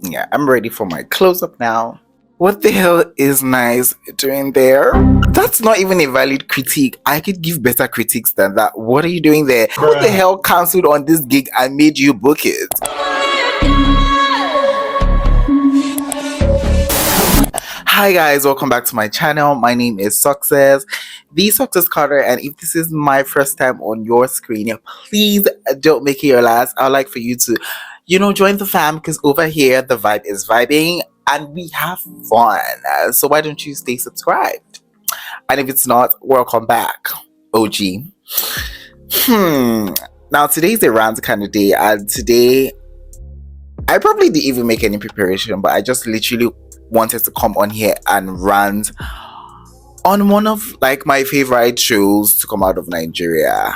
Yeah, I'm ready for my close-up now. What the hell is Nice doing there? That's not even a valid critique. I could give better critiques than that. What are you doing there? Who the hell cancelled on this gig and made you book it? Hi guys, welcome back to my channel. My name is Success, the Success Carter, and if this is my first time on your screen, please don't make it your last. I'd like for you to, join the fam because over here the vibe is vibing and we have fun. So why don't you stay subscribed? And if it's not, welcome back, OG. Now today's a rant kind of day, and today I probably didn't even make any preparation, but I just literally wanted to come on here and rant on one of my favorite shows to come out of Nigeria,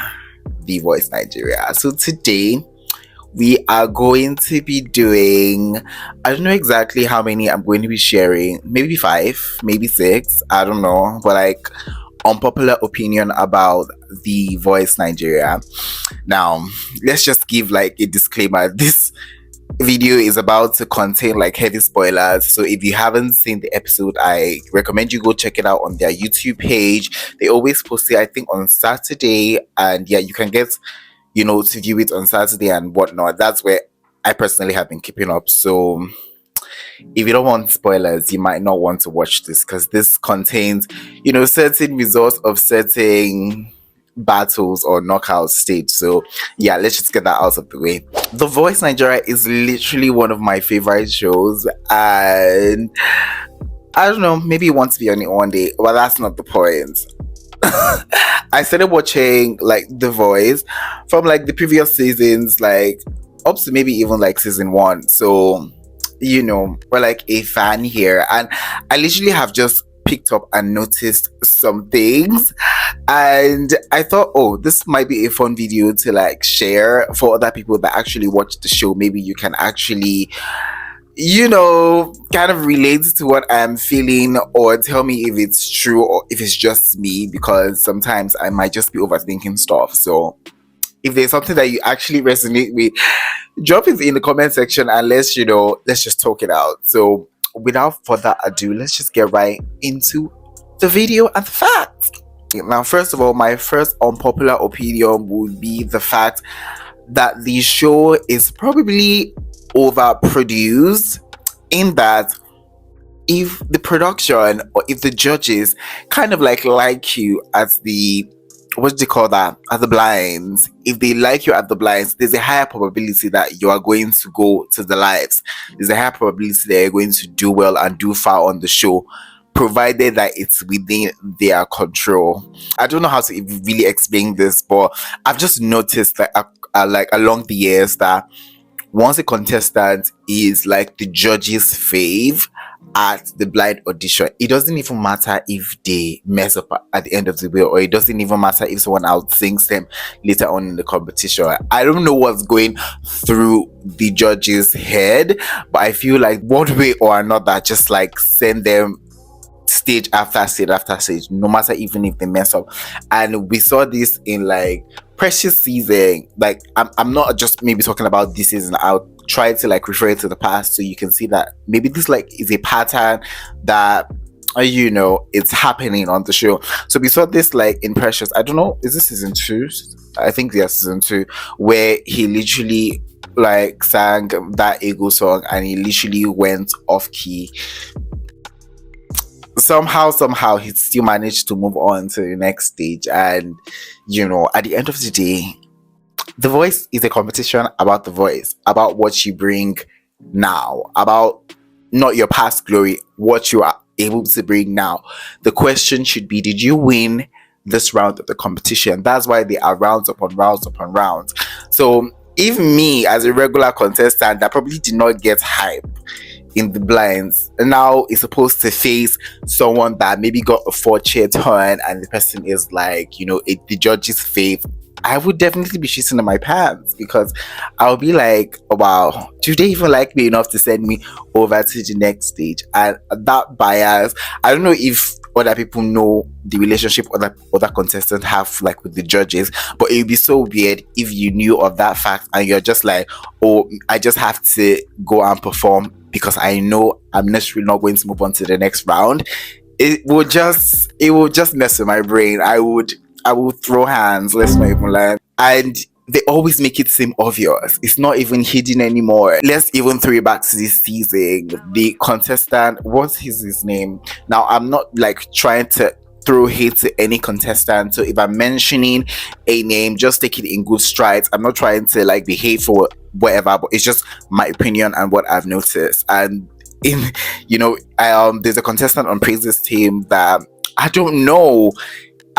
The Voice Nigeria. So today we are going to be doing, I don't know exactly how many I'm going to be sharing, maybe 5, maybe 6, I don't know, but unpopular opinion about The Voice Nigeria. Now let's just give a disclaimer. This video is about to contain heavy spoilers, so if you haven't seen the episode, I recommend you go check it out on their YouTube page. They always post it, I think, on Saturday, and yeah, you can get to view it on Saturday and whatnot. That's where I personally have been keeping up. So if you don't want spoilers, you might not want to watch this, because this contains certain results of certain battles or knockout stage. So yeah, let's just get that out of the way. The Voice Nigeria is literally one of my favorite shows, and I don't know, maybe you want to be on it one day, but that's not the point. I started watching The Voice from the previous seasons, up to maybe even season 1. So we're a fan here, and I literally have just picked up and noticed some things, and I thought, oh, this might be a fun video to share for other people that actually watch the show. Maybe you can actually kind of relate to what I'm feeling, or tell me if it's true or if it's just me, because sometimes I might just be overthinking stuff. So if there's something that you actually resonate with, drop it in the comment section and let's just talk it out. So without further ado, let's just get right into the video and the facts. Now, first of all, my first unpopular opinion would be the fact that the show is probably overproduced, in that if the production or if the judges kind of like you as the, what do you call that, at the blinds, if they like you at the blinds, there's a higher probability that you are going to go to the lives. There's a higher probability that you're going to do well and do far on the show, provided that it's within their control. I don't know how to really explain this, but I've just noticed along the years that once a contestant is the judge's fave at the blind audition, it doesn't even matter if they mess up at the end of the day, or it doesn't even matter if someone outsings them later on in the competition. I don't know what's going through the judge's head, but I feel one way or another, just send them stage after stage after stage, no matter even if they mess up. And we saw this in Precious season. I'm not just maybe talking about this season. I'll try to refer it to the past, so you can see that maybe this is a pattern that it's happening on the show. So we saw this in Precious, I don't know, is this season 2? I think yes, season 2, where he literally sang that ego song and he literally went off key. Somehow he still managed to move on to the next stage. And at the end of the day, The Voice is a competition about the voice, about what you bring now, about not your past glory, what you are able to bring now. The question should be, did you win this round of the competition? That's why there are rounds upon rounds upon rounds. So if me, as a regular contestant that probably did not get hype in the blinds, now is supposed to face someone that maybe got a 4-chair turn, and the person is the judge's fave, I would definitely be shitting in my pants, because I'll be oh, wow, do they even like me enough to send me over to the next stage? And that bias, I don't know if other people know the relationship other contestants have with the judges, but it would be so weird if you knew of that fact and you're just oh, I just have to go and perform because I know I'm necessarily not going to move on to the next round, it would just mess with my brain. I would throw hands, let's not even lie. And they always make it seem obvious. It's not even hidden anymore. Let's even throw it back to this season. The contestant, what's his name? Now, I'm not like trying to throw hate to any contestant. So if I'm mentioning a name, just take it in good strides. I'm not trying to like be hateful, whatever, but it's just my opinion and what I've noticed. And in there's a contestant on Praise's team that I don't know.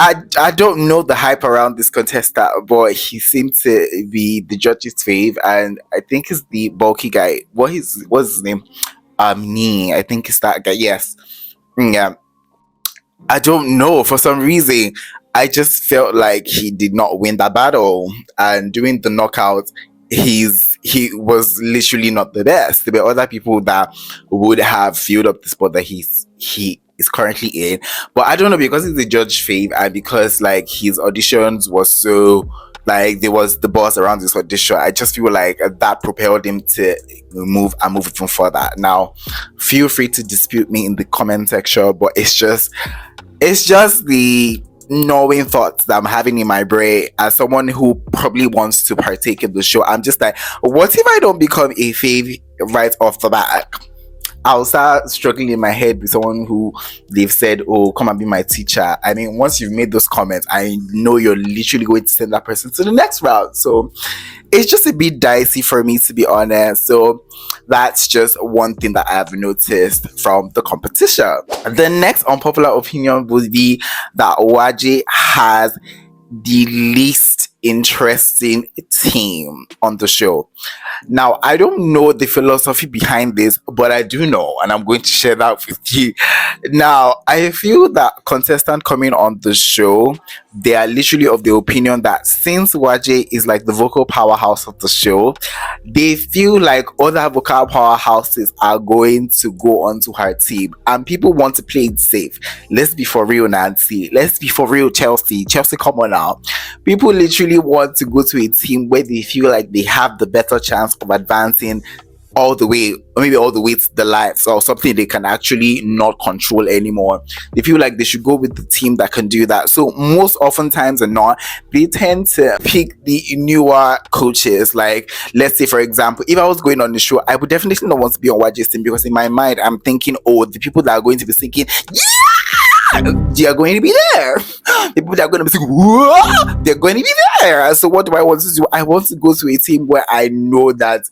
I don't know the hype around this contestant, but he seemed to be the judge's fave, and I think it's the bulky guy. What's his name? Nee. I think it's that guy. Yes. Yeah. I don't know. For some reason, I just felt like he did not win that battle. And during the knockout, he was literally not the best. There were other people that would have filled up the spot that he is currently in. But I don't know, because he's the judge fave and because like his auditions was so like there was the buzz around this audition. I just feel like that propelled him to move even further. Now, feel free to dispute me in the comment section, but it's just the knowing thoughts that I'm having in my brain as someone who probably wants to partake in the show. I'm just like, what if I don't become a fave right off the bat? I'll start struggling in my head with someone who they've said, oh, come and be my teacher. I mean, once you've made those comments, I know you're literally going to send that person to the next round. So it's just a bit dicey for me, to be honest. So that's just one thing that I've noticed from the competition. The next unpopular opinion would be that Waje has the least interesting team on the show. Now, I don't know the philosophy behind this, but I do know, and I'm going to share that with you. Now, I feel that contestant coming on the show, they are literally of the opinion that since Waje is like the vocal powerhouse of the show, they feel like other vocal powerhouses are going to go onto her team, and people want to play it safe. Let's be for real, Nancy. Let's be for real, Chelsea. Chelsea, come on now. People literally want to go to a team where they feel like they have the better chance of advancing all the way, or maybe all the way to the lights, or something they can actually not control anymore. They feel like they should go with the team that can do that. So most oftentimes than not, they tend to pick the newer coaches. Like, let's say for example, if I was going on the show, I would definitely not want to be on Waji's team, because in my mind I'm thinking, oh, the people that are going to be thinking, yeah, they are going to be there. The people that are going to be saying, whoa, they're going to be there. So what do I want to do? I want to go to a team where I know that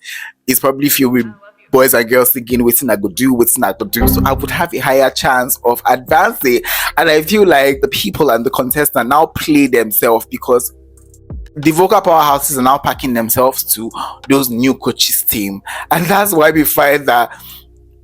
it's probably filled with boys and girls thinking, what's I could do, what's not to do. So I would have a higher chance of advancing. And I feel like the people and the contestants now play themselves, because the vocal powerhouses are now packing themselves to those new coaches' team. And that's why we find that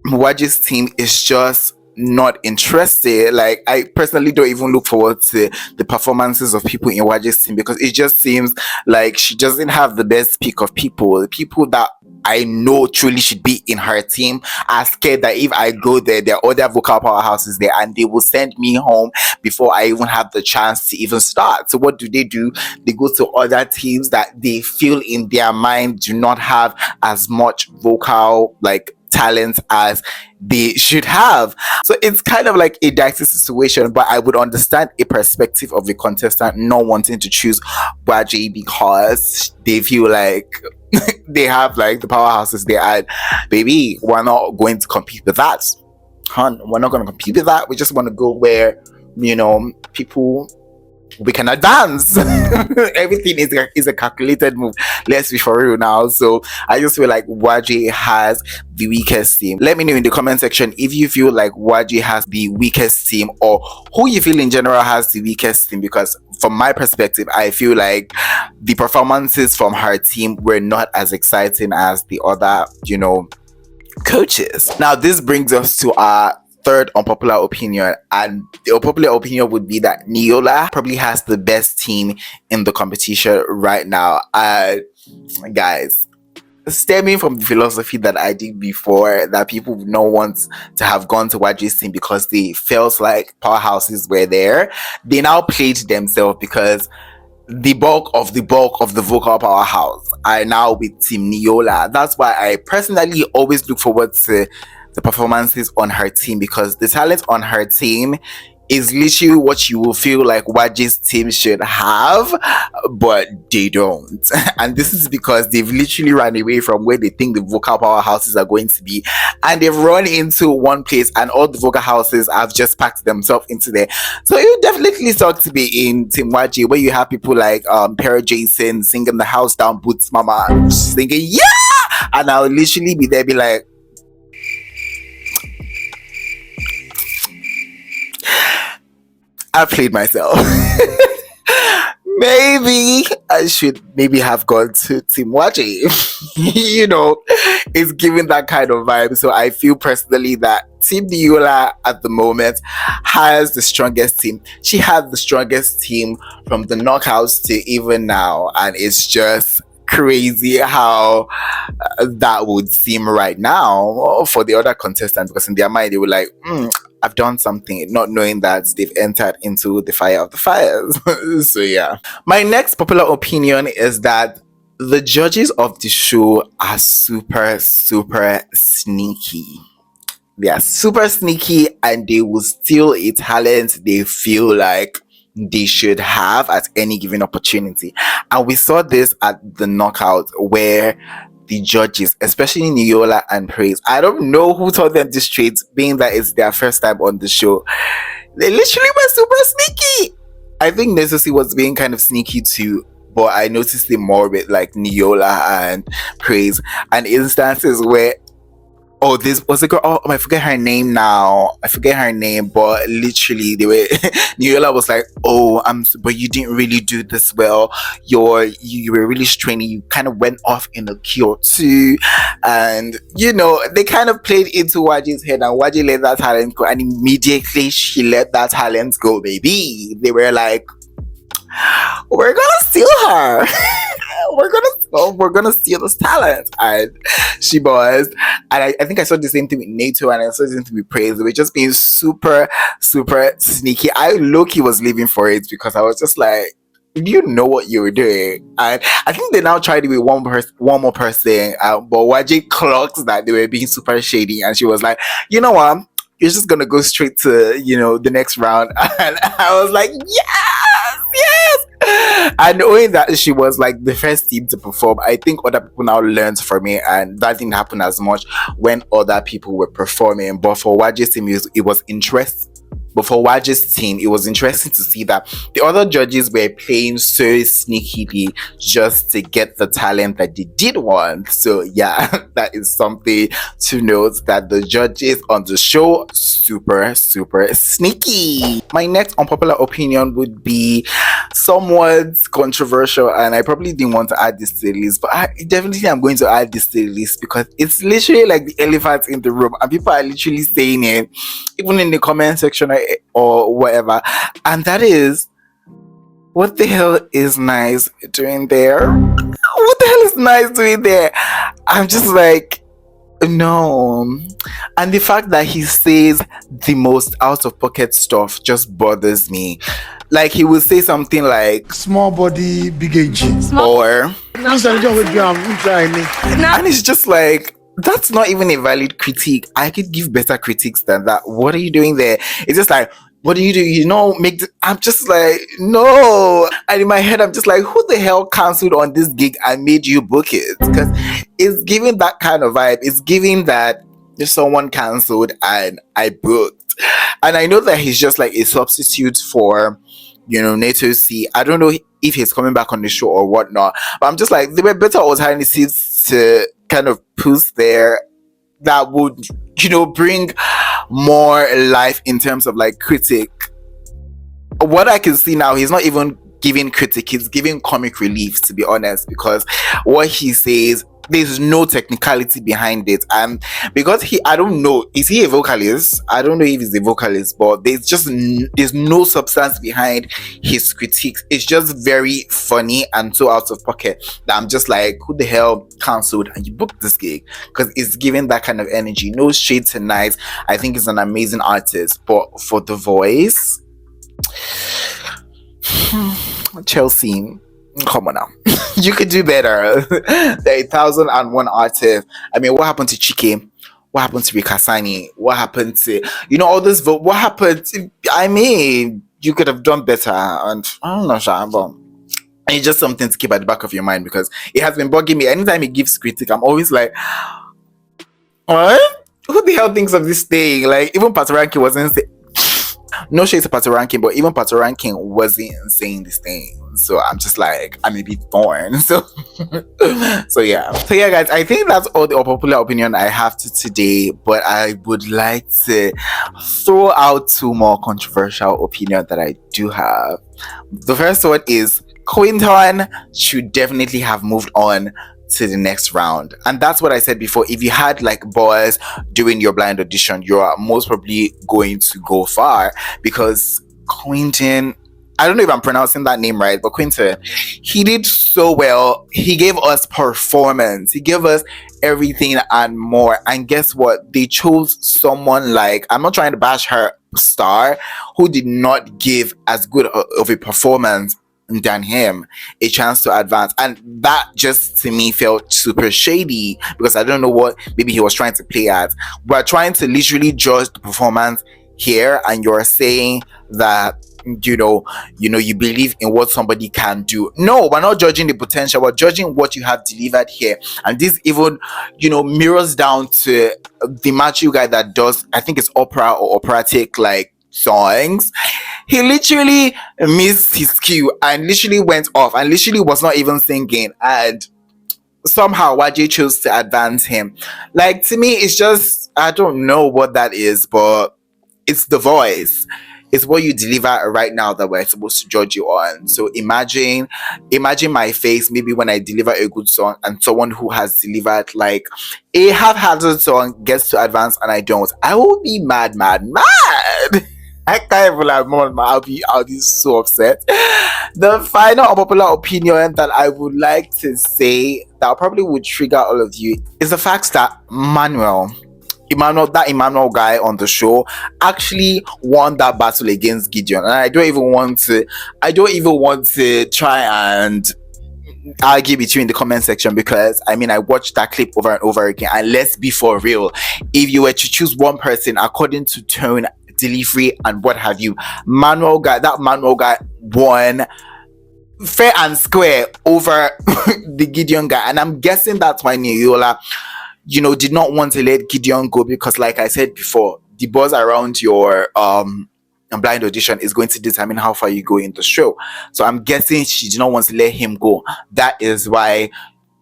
Waji's team is just not interested. Like, I personally don't even look forward to the performances of people in Waji's team, because it just seems like she doesn't have the best pick of people. The people that I know truly should be in her team are scared that if I go there, there are other vocal powerhouses there and they will send me home before I even have the chance to even start. So what do? They go to other teams that they feel in their mind do not have as much vocal like talent as they should have. So it's kind of like a dicey situation, but I would understand a perspective of a contestant not wanting to choose Baji because they feel like they have like the powerhouses they are. Baby, we're not going to compete with that. Hun, we're not going to compete with that. We just want to go where, people, we can advance. Everything is a calculated move. Let's be for real now. So I just feel like Waji has the weakest team. Let me know in the comment section if you feel like Waji has the weakest team, or who you feel in general has the weakest team, because from my perspective, I feel like the performances from her team were not as exciting as the other, coaches. Now this brings us to our third unpopular opinion, and the unpopular opinion would be that Niyola probably has the best team in the competition right now. Guys, stemming from the philosophy that I did before, that people would not want to have gone to Waji's team because they felt like powerhouses were there, they now played themselves, because the bulk of the vocal powerhouse are now with Team Niyola. That's why I personally always look forward to the performances on her team, because the talent on her team is literally what you will feel like Waji's team should have, but they don't. And this is because they've literally run away from where they think the vocal powerhouses are going to be, and they've run into one place, and all the vocal houses have just packed themselves into there. So it would definitely suck to be in Team Waji, where you have people like Para Jason singing the house down, Boots Mama singing yeah, and I'll literally be there, be like, I played myself. Maybe I should maybe have gone to Team Waji. It's giving that kind of vibe. So I feel personally that Team Niyola at the moment has the strongest team. She has the strongest team from the knockouts to even now, and it's just crazy how that would seem right now for the other contestants, because in their mind they were like, I've done something, not knowing that they've entered into the fire of the fires. So yeah. My next popular opinion is that the judges of the show are super, super sneaky. They are super sneaky, and they will steal a talent they feel like they should have at any given opportunity. And we saw this at the knockout, where the judges, especially Niyola and Praise, I don't know who taught them this trait, being that it's their first time on the show. They literally were super sneaky. I think Nesusi was being kind of sneaky too, but I noticed it more with like Niyola and Praise, and instances where, oh, this was a girl. Oh, I forget her name now. I forget her name, but literally, they were. Niyola was like, "Oh, but you didn't really do this well. You were really straining. You kind of went off in a key or two, and they kind of played into Waji's head, and Waji let that talent go, and immediately she let that talent go. Baby, they were like, we're gonna steal her. we're gonna steal this talent, and she was. And I think I saw the same thing with NATO, and I saw the same thing with Praise. They were just being super, super sneaky. I low-key was living for it, because I was just like, you know what you were doing. And I think they now tried it with one more person, but Waji clocks that they were being super shady, and she was like, you know what, you're just gonna go straight to the next round. And I was like, yes. And knowing that she was like the first team to perform, I think other people now learned from it, and that didn't happen as much when other people were performing. But for Waji's team, it was interesting. But for Waji's team, it was interesting to see that the other judges were playing so sneakily just to get the talent that they did want. So yeah, that is something to note, that the judges on the show super, super sneaky. My next unpopular opinion would be somewhat controversial, and I probably didn't want to add this to the list, but I definitely am going to add this to the list, because it's literally like the elephant in the room, and people are literally saying it, even in the comment section or whatever. And that is, what the hell is Nice doing there? What the hell is Nice doing there? I'm just like, no. And the fact that he says the most out of pocket stuff just bothers me. Like, he will say something like, small body, big age. Or, and it's just like, that's not even a valid critique. I could give better critiques than that. What are you doing there? It's just like, what do? I'm just like, no. And in my head, I'm just like, who the hell cancelled on this gig and made you book it? Because it's giving that kind of vibe. It's giving that if someone cancelled and I booked. And I know that he's just like a substitute for, NATO C. I don't know if he's coming back on the show or whatnot. But I'm just like, there were better alternatives to kind of push there that would, bring more life in terms of like critic. What I can see now, he's not even giving critic, he's giving comic relief, to be honest, because what he says, there's no technicality behind it. And because I don't know, is he a vocalist? I don't know if he's a vocalist, but there's no substance behind his critiques. It's just very funny and so out of pocket that I'm just like, who the hell cancelled and you booked this gig? Because it's giving that kind of energy. No shade to Nice. I think he's an amazing artist, but for the voice, Chelsea, come on now. You could do better. There are 1,001 artists. I mean, what happened to Chike? What happened to Rikasani? What happened to, all this vote? What happened to, I mean, you could have done better. And I don't know, Sha, but it's just something to keep at the back of your mind because it has been bugging me. Anytime he gives critique, I'm always like, what? Who the hell thinks of this thing? Like, even Patoranking wasn't no shade to Patoranking, but even Patoranking wasn't saying this thing. So I'm just like, I'm a bit torn. So yeah, guys, I think that's all the unpopular opinion I have to today. But I would like to throw out two more controversial opinions that I do have. The first one is Quinton should definitely have moved on to the next round. And that's what I said before. If you had like boys doing your blind audition, you're most probably going to go far because Quinton, I don't know if I'm pronouncing that name right, but Quinton, he did so well. He gave us performance. He gave us everything and more. And guess what? They chose someone like, I'm not trying to bash her star, who did not give as good of a performance than him a chance to advance. And that just to me felt super shady because I don't know what maybe he was trying to play at. We're trying to literally judge the performance here, and you're saying that you believe in what somebody can do. No, we're not judging the potential, we're judging what you have delivered here. And this even mirrors down to the macho guy that does, I think it's opera or operatic like songs. He literally missed his cue and literally went off and literally was not even singing, and somehow YJ chose to advance him. Like, to me, it's just, I don't know what that is, but it's the voice. It's what you deliver right now that we're supposed to judge you on. So imagine my face maybe when I deliver a good song and someone who has delivered like a half-hearted song gets to advance and I don't. I will be mad. I can't even like more. I'll be so upset. The final unpopular opinion that I would like to say that probably would trigger all of you is the fact that that Emmanuel guy on the show actually won that battle against Gideon. And I don't even want to try and argue with you in the comment section because I mean I watched that clip over and over again, and let's be for real, if you were to choose one person according to tone, delivery and what have you, that Manuel guy won fair and square over the Gideon guy. And I'm guessing that's why Niyola did not want to let Gideon go because, like I said before, the buzz around your blind audition is going to determine how far you go in the show. So I'm guessing she did not want to let him go. That is why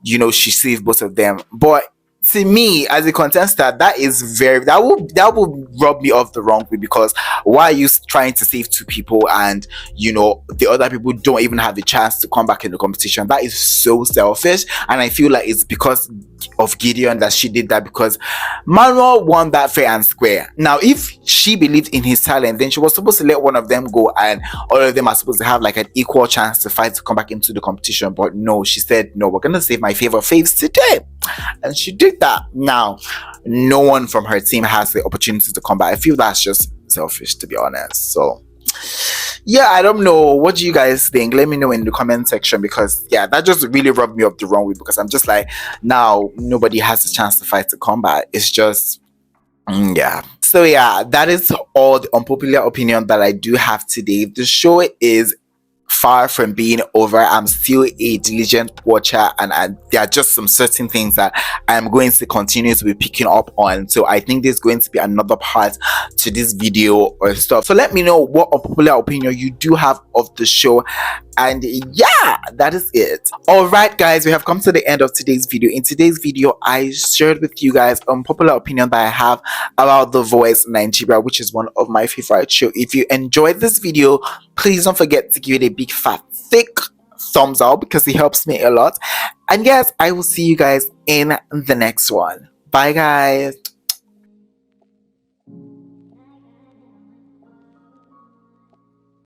she saved both of them. But to me, as a contestant, that will rub me off the wrong way because why are you trying to save two people and the other people don't even have the chance to come back in the competition? That is so selfish, and I feel like it's because of Gideon that she did that, because Manuel won that fair and square. Now, if she believed in his talent, then she was supposed to let one of them go, and all of them are supposed to have like an equal chance to fight to come back into the competition. But no, she said, no, we're gonna save my favorite faves today, and she did that. Now, no one from her team has the opportunity to come back. I feel that's just selfish, to be honest. So yeah, I don't know. What do you guys think? Let me know in the comment section, because yeah, that just really rubbed me up the wrong way, because I'm just like, now nobody has a chance to fight to combat. It's just yeah. So yeah, that is all the unpopular opinion that I do have today. The show is far from being over. I'm still a diligent watcher, and there are just some certain things that I'm going to continue to be picking up on. So I think there's going to be another part to this video or stuff. So let me know what unpopular opinion you do have of the show. And yeah, that is it. All right, guys, we have come to the end of today's video. In today's video, I shared with you guys unpopular opinion that I have about The Voice Nigeria, which is one of my favorite shows. If you enjoyed this video, please don't forget to give it a big fat thick thumbs up, because it helps me a lot. And yes, I will see you guys in the next one. Bye, guys.